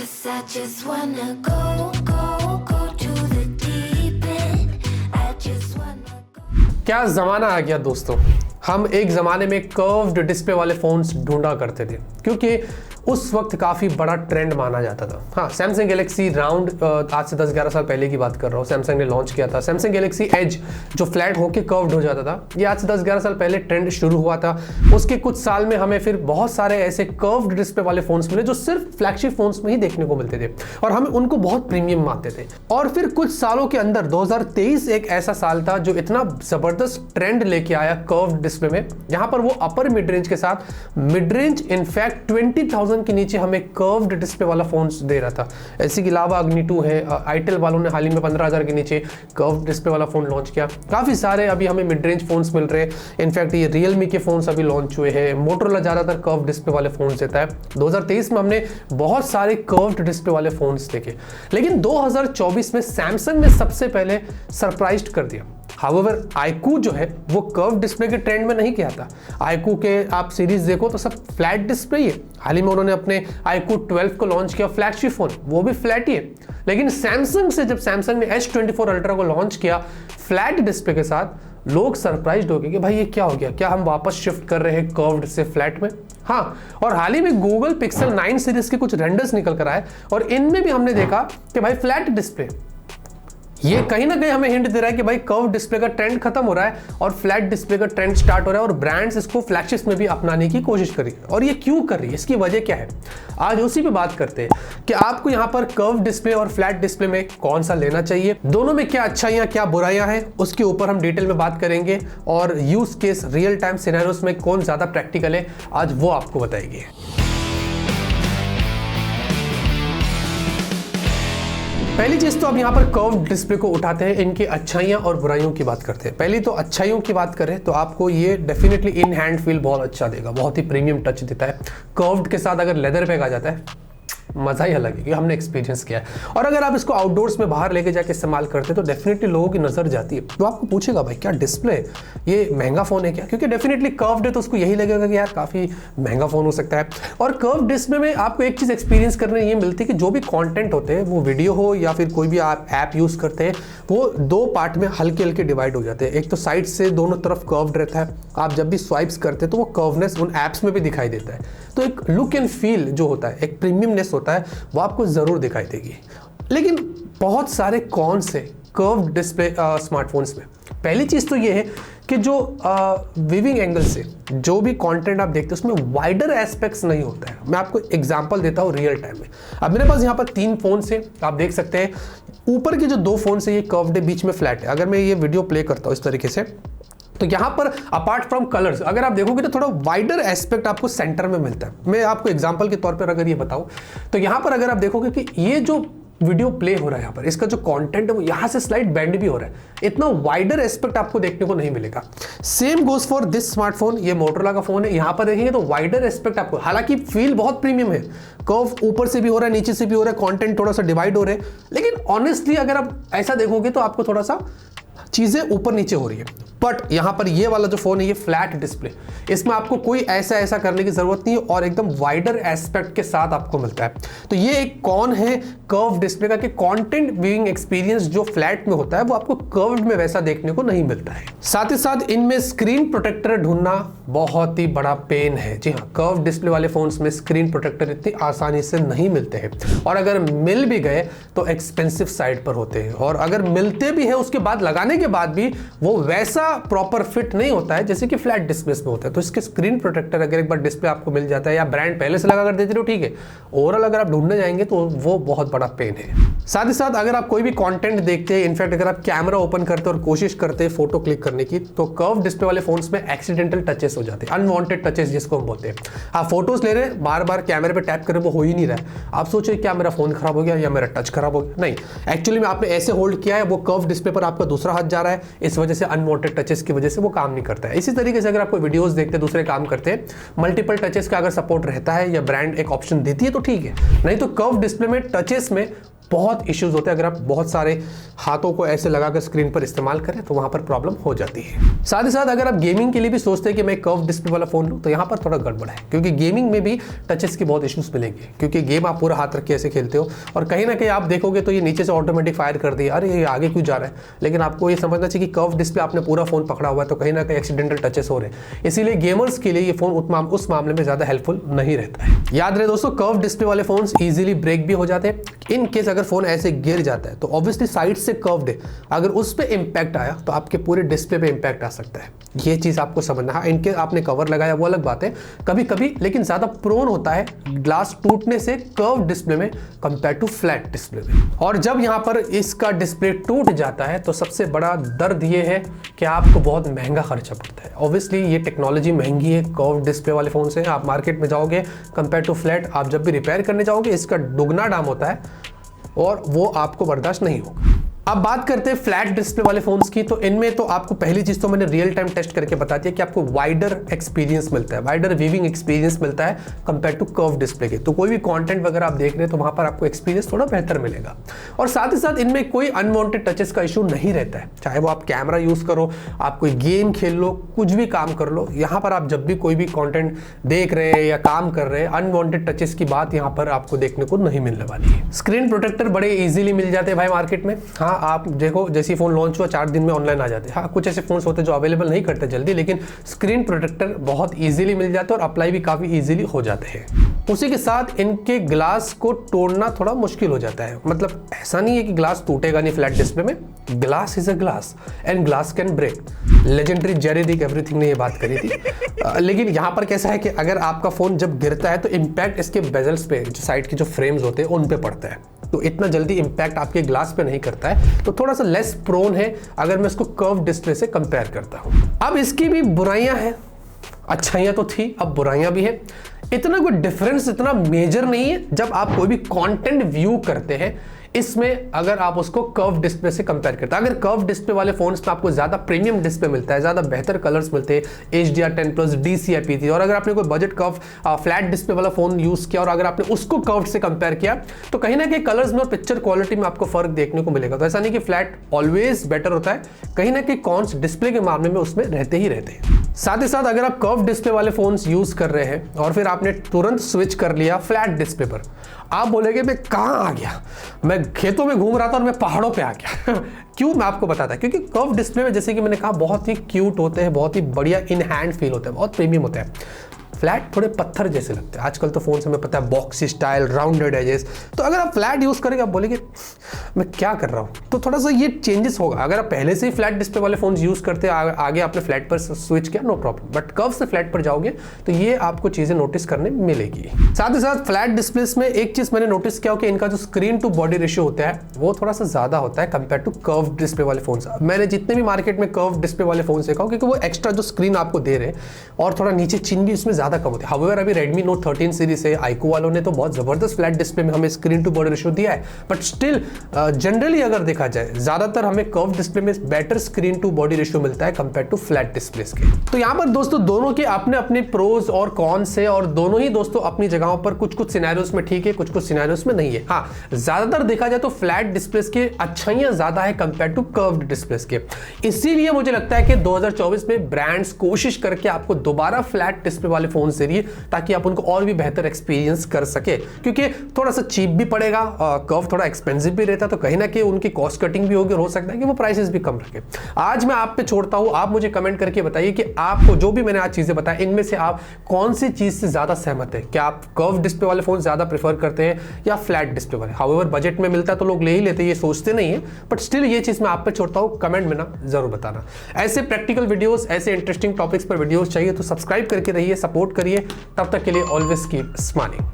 'Cause I just wanna go to the deep end. I just wanna go. क्या ज़माना आ गया दोस्तों। हम एक ज़माने में कर्व्ड डिस्प्ले वाले फ़ोन्स ढूंढा करते थे क्योंकि उस वक्त काफ़ी बड़ा ट्रेंड माना जाता था। हाँ, सैमसंग गैलेक्सी राउंड आज से 10-11 साल पहले की बात कर रहा हूँ, सैमसंग ने लॉन्च किया था। सैमसंग गैलेक्सी एज जो फ्लैट होके कर्व्ड हो जाता था, ये आज से 10-11 साल पहले ट्रेंड शुरू हुआ था। उसके कुछ साल में हमें फिर बहुत सारे ऐसे कर्व्ड डिस्प्ले वाले फ़ोन्स मिले जो सिर्फ फ्लैगशिप फ़ोन्स में ही देखने को मिलते थे और हम उनको बहुत प्रीमियम मानते थे। और फिर कुछ सालों के अंदर 2023 एक ऐसा साल था जो इतना ज़बरदस्त ट्रेंड लेके आया कर्व्ड डिस्प्ले में, जहाँ पर वो अपर मिड रेंज के साथ मिड रेंज इनफैक्ट 20,000 के नीचे हमें कर्व्ड डिस्प्ले वाला फोन्स दे रहा था। इसी के अलावा अग्नि 2 है, आईटेल वालों ने हाल ही में 15,000 के नीचे कर्व्ड डिस्प्ले वाला फोन लॉन्च किया। काफी सारे अभी हमें मिड रेंज फोन्स मिल रहे हैं। इनफैक्ट ये रियलमी के फोन्स अभी लॉन्च हुए हैं। मोटोरोला ज्यादातर कर्व्ड डिस्प्ले वाले फोन्स देता है। 2023 में हमने बहुत सारे कर्व्ड डिस्प्ले वाले फोन्स देखे, लेकिन 2024 में सैमसंग ने सबसे पहले सरप्राइज कर दिया। हाउएवर iQOO जो है वो कर्व डिस्प्ले के ट्रेंड में नहीं किया था। iQOO के आप सीरीज देखो तो सब फ्लैट डिस्प्ले ही है। हाल ही में उन्होंने अपने iQOO 12 को लॉन्च किया, फ्लैगशिप फोन, वो भी फ्लैट ही है। लेकिन सैमसंग से जब सैमसंग ने S24 अल्ट्रा को लॉन्च किया फ्लैट डिस्प्ले के साथ, लोग सरप्राइज्ड हो गए कि भाई ये क्या हो गया, क्या हम वापस शिफ्ट कर रहे हैं कर्व्ड से फ्लैट में। हाँ, और हाल ही में गूगल पिक्सल 9 सीरीज के कुछ रेंडर्स निकल कर आए और इनमें भी हमने देखा कि भाई फ्लैट डिस्प्ले, ये कहीं ना कहीं हमें हिंट दे रहा है कि भाई कर्व डिस्प्ले का ट्रेंड खत्म हो रहा है और फ्लैट डिस्प्ले का ट्रेंड स्टार्ट हो रहा है और ब्रांड्स इसको फ्लैगशिप्स में भी अपनाने की कोशिश कर रही है। और ये क्यों कर रही है, इसकी वजह क्या है, आज उसी पे बात करते हैं कि आपको यहाँ पर कर्व डिस्प्ले और फ्लैट डिस्प्ले में कौन सा लेना चाहिए, दोनों में क्या अच्छाइयाँ क्या बुराइयां हैं, उसके ऊपर हम डिटेल में बात करेंगे और use case real time scenarios में कौन ज्यादा प्रैक्टिकल है आज वो आपको बताएंगे। पहली चीज तो अब यहाँ पर कर्व डिस्प्ले को उठाते हैं, इनकी अच्छाइयाँ और बुराइयों की बात करते हैं। पहली तो अच्छाइयों की बात करें तो आपको ये डेफिनेटली इन हैंड फील बहुत अच्छा देगा, बहुत ही प्रीमियम टच देता है। कर्व्ड के साथ अगर लेदर बैग आ जाता है मजा ही अलग है, ये हमने एक्सपीरियंस किया है। और अगर आप इसको आउटडोर्स में बाहर लेके जाके इस्तेमाल करते हैं तो डेफिनेटली लोगों की नजर जाती है, तो आपको पूछेगा भाई क्या डिस्प्ले, ये महंगा फोन है क्या, क्योंकि डेफिनेटली कर्व्ड है तो उसको यही लगेगा कि यार काफी महंगा फोन हो सकता है। और कर्व्ड डिस्प्ले में आपको एक चीज एक्सपीरियंस करने ये मिलती है कि जो भी कॉन्टेंट होते हैं, वो वीडियो हो या फिर कोई भी आप ऐप यूज करते हैं, वो दो पार्ट में हल्के हल्के डिवाइड हो जाते हैं। एक तो साइड से दोनों तरफ कर्व्ड रहता है, आप जब भी स्वाइप्स करते हैं तो वो कर्वनेस उन एप्स में भी दिखाई देता है। तो एक लुक एंड फील जो होता है, एक प्रीमियमनेस होता है, वो आपको जरूर दिखाई देगी। लेकिन बहुत सारे कौन से कर्व्ड डिस्प्ले स्मार्टफोन्स में, पहली चीज तो ये है कि जो वीविंग एंगल से जो भी कंटेंट आप देखते हैं उसमें वाइडर एस्पेक्ट्स नहीं होता है। मैं आपको एग्जांपल देता हूँ रियल टाइम में। अब मेरे पास यहाँ पर 3 फोन है, आप देख सकते हैं ऊपर के जो 2 फोन है ये कर्व्ड है, बीच में फ्लैट है। अगर मैं ये वीडियो प्ले करता हूँ इस तरीके से तो यहाँ पर अपार्ट फ्रॉम कलर्स अगर आप देखोगे तो थोड़ा वाइडर एस्पेक्ट आपको सेंटर में मिलता है। मैं आपको एग्जांपल के तौर पर अगर ये बताऊं तो यहाँ पर अगर आप देखोगे कि ये जो वीडियो प्ले हो रहा है यहाँ पर, इसका जो कंटेंट है वो यहाँ से स्लाइड बेंड भी हो रहा है, इतना वाइडर एस्पेक्ट आपको देखने को नहीं मिलेगा। Same goes for this smartphone, ये मोटोरोला का फोन है, यहाँ पर देखेंगे तो वाइडर एस्पेक्ट आपको, हालांकि फील बहुत प्रीमियम है, कर्व ऊपर से भी हो रहा है नीचे से भी हो रहा है, कंटेंट थोड़ा सा डिवाइड हो रहा है, लेकिन ऑनेस्टली अगर आप ऐसा देखोगे तो आपको थोड़ा सा चीजें ऊपर नीचे हो रही है। बट यहाँ पर ये वाला जो फोन है ये फ्लैट डिस्प्ले, इसमें आपको कोई ऐसा करने की जरूरत नहीं है और एकदम वाइडर एस्पेक्ट के साथ आपको मिलता है। तो ये एक कौन है कर्व डिस्प्ले का कि कंटेंट व्यूइंग एक्सपीरियंस जो फ्लैट में होता है वो आपको कर्व्ड में वैसा देखने को नहीं मिलता है। साथ ही साथ इनमें स्क्रीन प्रोटेक्टर ढूंढना बहुत ही बड़ा पेन है। जी हाँ, कर्व डिस्प्ले वाले फोन्स में स्क्रीन प्रोटेक्टर इतनी आसानी से नहीं मिलते हैं और अगर मिल भी गए तो एक्सपेंसिव साइड पर होते हैं और अगर मिलते भी है उसके बाद लगाने के बाद भी वो वैसा प्रॉपर फिट नहीं होता है जैसे कि फ्लैट डिस्प्ले में होता है। तो इसके स्क्रीन प्रोटेक्टर अगर एक बार डिस्प्ले आपको मिल जाता है या ब्रांड पहले से लगा कर देते हो ठीक है, ओवरऑल अगर आप ढूंढने जाएंगे तो वो बहुत बड़ा पेन है। साथ ही साथ अगर आप कोई भी कंटेंट देखते हैं, इनफैक्ट अगर आप कैमरा ओपन करते हैं और कोशिश करते हैं फोटो क्लिक करने की, तो कर्व डिस्प्ले वाले फोन्स में एक्सीडेंटल टचेस हो जाते हैं, अनवांटेड टचेस जिसको हम बोलते हैं। आप फोटोज ले रहे हैं, बार बार कैमरे पे टैप करें वो हो ही नहीं रहा है, आप सोचे क्या मेरा फोन खराब हो गया या मेरा टच खराब हो गया, नहीं, एक्चुअली में आपने ऐसे होल्ड किया है, वो कर्व डिस्प्ले पर आपका दूसरा हाथ जा रहा है, इस वजह से अनवांटेड टचेस की वजह से वो काम नहीं करता है। इसी तरीके से अगर आपको वीडियोस देखते दूसरे काम करते हैं, मल्टीपल टचेस का अगर सपोर्ट रहता है या ब्रांड एक ऑप्शन देती है तो ठीक है, नहीं तो कर्व डिस्प्ले में टचेस में बहुत इश्यूज होते हैं। अगर आप बहुत सारे हाथों को ऐसे लगाकर स्क्रीन पर इस्तेमाल करें तो वहां पर प्रॉब्लम हो जाती है। साथ ही साथ अगर आप गेमिंग के लिए भी सोचते हैं कि मैं कर्व डिस्प्ले वाला फोन लूं, तो यहाँ पर थोड़ा गड़बड़ है, क्योंकि गेमिंग में भी टचेस की बहुत इश्यूज मिलेंगे, क्योंकि गेम आप पूरा हाथ रख के ऐसे खेलते हो और कहीं ना कहीं आप देखोगे तो ये नीचे से ऑटोमेटिक फायर कर दिया, अरे ये आगे क्यों जा रहा है। लेकिन आपको ये समझना चाहिए कि कर्व डिस्प्ले आपने पूरा फोन पकड़ा हुआ है, तो कहीं ना कहीं एक्सीडेंटल टचेस हो रहे हैं। इसीलिए गेमर्स के लिए ये फोन उस मामले में ज्यादा हेल्पफुल नहीं रहता है। याद रहे दोस्तों, कर्व डिस्प्ले वाले फोन इजीली ब्रेक भी हो जाते हैं। इन केस अगर फोन ऐसे गिर जाता है तो ऑब्वियसली साइड से कर्व्ड है, अगर उस पे इंपैक्ट आया तो आपके पूरे डिस्प्ले पे इंपैक्ट आ सकता है। ये चीज आपको समझना है। इनके आपने कवर लगाया वो अलग बात है कभी कभी, लेकिन ज्यादा प्रोन होता है ग्लास टूटने से कर्व डिस्प्ले में कंपेयर टू फ्लैट डिस्प्ले में। और जब यहाँ पर इसका डिस्प्ले टूट जाता है तो सबसे बड़ा दर्द ये है कि आपको बहुत महंगा खर्चा पड़ता है। ऑब्वियसली ये टेक्नोलॉजी महंगी है कर्व डिस्प्ले वाले फोन से। आप मार्केट में जाओगे कंपेयर टू फ्लैट, आप जब भी रिपेयर करने जाओगे इसका दुगना दाम होता है और वो आपको बर्दाश्त नहीं होगा। अब बात करते हैं फ्लैट डिस्प्ले वाले फोन्स की, तो इनमें तो आपको पहली चीज तो मैंने रियल टाइम टेस्ट करके बता दिया कि आपको वाइडर एक्सपीरियंस मिलता है, वाइडर वीविंग एक्सपीरियंस मिलता है कंपेयर टू कर्व डिस्प्ले के। तो कोई भी कंटेंट वगैरह आप देख रहे हैं तो वहां पर आपको एक्सपीरियंस थोड़ा बेहतर मिलेगा। और साथ ही साथ इनमें कोई अनवांटेड टचेस का इशू नहीं रहता है, चाहे वो आप कैमरा यूज करो, आप कोई गेम खेल लो, कुछ भी काम कर लो, यहाँ पर आप जब भी कोई भी कॉन्टेंट देख रहे हैं या काम कर रहे हैं, अनवांटेड टचेस की बात यहाँ पर आपको देखने को नहीं मिलने वाली है। स्क्रीन प्रोटेक्टर बड़े ईजिली मिल जाते हैं भाई मार्केट में। हाँ, आप देखो जैसे फोन लॉन्च हुआ 4 दिन में ऑनलाइन आ जाते हैं। हाँ, कुछ ऐसे फोन्स होते हैं जो अवेलेबल नहीं करते जल्दी, लेकिन स्क्रीन प्रोटेक्टर बहुत इजीली मिल जाते हैं और अप्लाई भी काफी इजीली हो जाते हैं। उसी के साथ इनके ग्लास को तोड़ना थोड़ा मुश्किल हो जाता है। मतलब ऐसा नहीं है कि ग्लास टूटेगा नहीं फ्लैट डिस्प्ले में, glass is a glass and glass can break. Legendary Jerry rig everything ने ये बात करी थी। लेकिन यहाँ पर कैसा है कि अगर आपका फोन जब गिरता है तो इम्पैक्ट इसके बेजल्स पे, जो साइड के जो फ्रेम्स होते हैं उन पे पड़ता है, तो इतना जल्दी इंपैक्ट आपके ग्लास पे नहीं करता है, तो थोड़ा सा लेस प्रोन है अगर मैं इसको कर्व डिस्प्ले से कंपेयर करता हूं। अब इसकी भी बुराइयां हैं, अच्छाइयां तो थी, अब बुराइयां भी है। इतना कोई डिफरेंस इतना मेजर नहीं है जब आप कोई भी कंटेंट व्यू करते हैं इसमें, अगर आप उसको कर्व डिस्प्ले से कंपेयर करते हैं। अगर कर्व डिस्प्ले वाले फोन्स में आपको ज्यादा प्रीमियम डिस्प्ले मिलता है, ज्यादा बेहतर कलर्स मिलते हैं, HDR10+ DCI-P3, और अगर आपने कोई बजट कर्व फ्लैट डिस्प्ले वाला फोन यूज किया और अगर आपने उसको कर्व से कंपेयर किया तो कहीं ना कहीं कलर्स में और पिक्चर क्वालिटी में आपको फर्क देखने को मिलेगा। तो ऐसा नहीं कि फ्लैट ऑलवेज बेटर होता है, कहीं ना कहीं कॉन्स डिस्प्ले के मामले में उसमें रहते ही रहते हैं। साथ ही साथ अगर आप कर्व डिस्प्ले वाले फोन्स यूज कर रहे हैं और फिर आपने तुरंत स्विच कर लिया फ्लैट डिस्प्ले पर, आप बोलेंगे मैं कहां आ गया, मैं खेतों में घूम रहा था और मैं पहाड़ों पे आ गया। क्यों, मैं आपको बताता, क्योंकि कर्व डिस्प्ले में जैसे कि मैंने कहा बहुत ही क्यूट होते हैं, बहुत ही बढ़िया इन हैंड फील होता है, बहुत प्रीमियम होता है। फ्लैट थोड़े पत्थर जैसे लगते हैं। आजकल तो फोन से हमें पता है बॉक्सी स्टाइल, राउंडेड एजेस, तो अगर आप फ्लैट यूज करेंगे आप बोलेंगे मैं क्या कर रहा हूं, तो थोड़ा सा ये चेंजेस होगा। अगर आप पहले से ही फ्लैट डिस्प्ले वाले फोन यूज करते हैं, आगे आपने फ्लैट पर स्विच किया, नो प्रॉब्लम, बट कर्व से फ्लैट पर जाओगे तो ये आपको चीजें नोटिस करने मिलेगी। साथ ही साथ फ्लैट डिस्प्ले में एक चीज मैंने नोटिस किया कि इनका जो स्क्रीन टू बॉडी रेशियो होता है वो थोड़ा सा ज्यादा होता है कंपेयर टू कर्व डिस्प्ले वाले फोन। मैंने जितने भी मार्केट में कर्व डिस्प्ले वाले फोन देखा, क्योंकि वो एक्स्ट्रा जो स्क्रीन आपको दे रहे हैं और थोड़ा नीचे चिन भी इसमें ज्यादा कम होती है। हाउएवर अभी Redmi Note 13 सीरीज है, आईक्यू वालों ने तो बहुत जबरदस्त फ्लैट डिस्प्ले में हमें स्क्रीन टू बॉडी रेशियो दिया है, बट स्टिल जनरली अगर देखा जाए ज्यादातर हमें कर्व डिस्प्ले में better screen to body ratio मिलता है कंपेयर टू फ्लैट डिस्प्लेस के। तो यहाँ पर दोस्तों दोनों के अपने अपने प्रोज और कॉन्स है और दोनों ही दोस्तों अपनी जगहों पर कुछ सिनेरियोस में ठीक है, कुछ सिनेरियोस में नहीं है। हाँ, ज्यादातर देखा जाए तो फ्लैट डिस्प्लेस के अच्छाइयां ज्यादा है कंपेयर टू कर्व्ड डिस्प्लेस के। इसीलिए मुझे लगता है कि 2024 में ब्रांड्स कोशिश करके आपको दोबारा फ्लैट डिस्प्ले वाले फोन दे रही है ताकि आप उनको और भी बेहतर एक्सपीरियंस कर सके, क्योंकि थोड़ा सा चीप भी पड़ेगा, कर्व थोड़ा एक्सपेंसिव भी रहता है, तो कहीं ना कहीं उनकी कॉस्ट कटिंग भी होगी और हो सकता है कि वो प्राइसेस भी कम रखे। आज मैं आप पे छोड़ता हूं, आप मुझे कमेंट करके बताइए कि आपको जो भी मैंने आज चीजें बताई इनमें से आप कौन सी चीज से ज्यादा सहमत है। क्या आप कर्व डिस्प्ले वाले फोन ज्यादा प्रेफर करते हैं या फ्लैट डिस्प्ले वाले? हाउएवर बजट में मिलता है तो लोग ले ही लेते हैं, ये सोचते नहीं है, बट स्टिल ये चीज मैं आप पे छोड़ता हूं, कमेंट में ना जरूर बताना। ऐसे प्रैक्टिकल वीडियोस, ऐसे इंटरेस्टिंग टॉपिक्स पर वीडियोस चाहिए तो सब्सक्राइब करके रहिए, सपोर्ट करिए। तब तक के लिए ऑलवेज कीप स्माइलिंग।